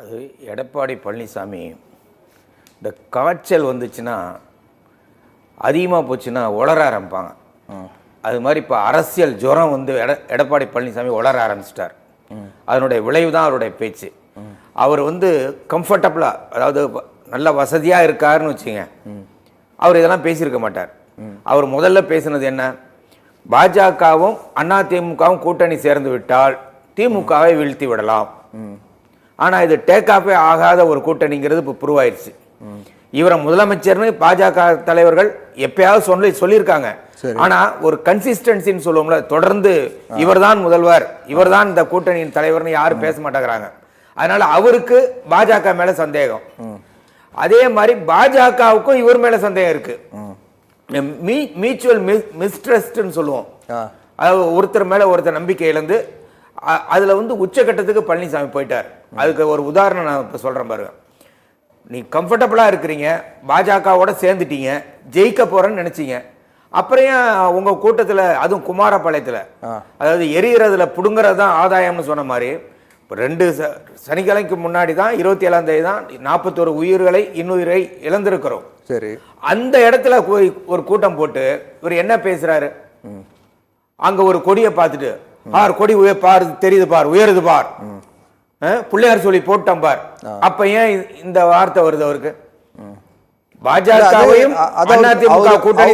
அது எடப்பாடி பழனிசாமி இந்த காய்ச்சல் வந்துச்சுன்னா அதிகமாக போச்சுன்னா உளர ஆரம்பிப்பாங்க. அது மாதிரி இப்போ அரசியல் ஜுரம் வந்து எடப்பாடி பழனிசாமி உளர ஆரம்பிச்சிட்டார். அதனுடைய விளைவு தான் அவருடைய பேச்சு. அவர் வந்து கம்ஃபர்டபுளாக, அதாவது நல்ல வசதியாக இருக்காருன்னு வச்சுங்க, அவர் இதெல்லாம் பேசியிருக்க மாட்டார். அவர் முதல்ல பேசினது என்ன, பாஜகவும் அதிமுகவும் கூட்டணி சேர்ந்து விட்டால் திமுகவை வீழ்த்தி விடலாம். ஆனால் இது டேக் ஆஃபே ஆகாத ஒரு கூட்டணிங்கிறது இப்போ ப்ரூவ் ஆயிடுச்சு. இவரை முதலமைச்சர்னு பாஜக தலைவர்கள் எப்பயாவது சொல்லியிருக்காங்க. ஆனா ஒரு கன்சிஸ்டன்சின்னு சொல்லுவோம்ல, தொடர்ந்து இவர்தான் முதல்வர், இவர்தான் இந்த கூட்டணியின் தலைவர்னு யாரும் பேச மாட்டேங்கிறாங்க. அதனால அவருக்கு பாஜக மேல சந்தேகம். அதே மாதிரி பாஜகவுக்கும் இவர் மேல சந்தேகம் இருக்கு. மியூச்சுவல் மிஸ்ட்ரஸ்ட்னு சொல்லுவோம். அதாவது ஒருத்தர் மேல ஒருத்தர் நம்பிக்கை இழந்து அதுல வந்து உச்சகட்டத்துக்கு பழனிசாமி போயிட்டார். அதுக்கு ஒரு உதாரணம் நான் இப்ப சொல்றேன் பாருங்க. நீ கம்ஃபர்டபுளா இருக்கிறீங்க, பாஜகவோட சேர்ந்துட்டீங்க, ஜெயிக்க போறேன்னு நினைச்சீங்க, அப்புறம் உங்க கூட்டத்துல, அதுவும் குமாரபாளையத்துல, அதாவது எரிகிறதுல புடுங்கிறது தான் ஆதாயம்னு சொன்ன மாதிரி, 2 சனிக்கிழமைக்கு முன்னாடி தான் 27ஆம் தேதி தான் 41 உயிர்களை இன்னுயிரை இழந்திருக்கிறோம். சரி, அந்த இடத்துல ஒரு கூட்டம் போட்டு இவர் என்ன பேசுறாரு, அங்க ஒரு கொடியை பார்த்துட்டு, கொடி பாரு, தெரியுது பார், உயருது பார், பிள்ளையார் சொல்லி போட்டான் பார். அப்ப ஏன் இந்த வார்த்தை வருது அவருக்கு? பாஜகவையும் அதிமுக கூட்டணி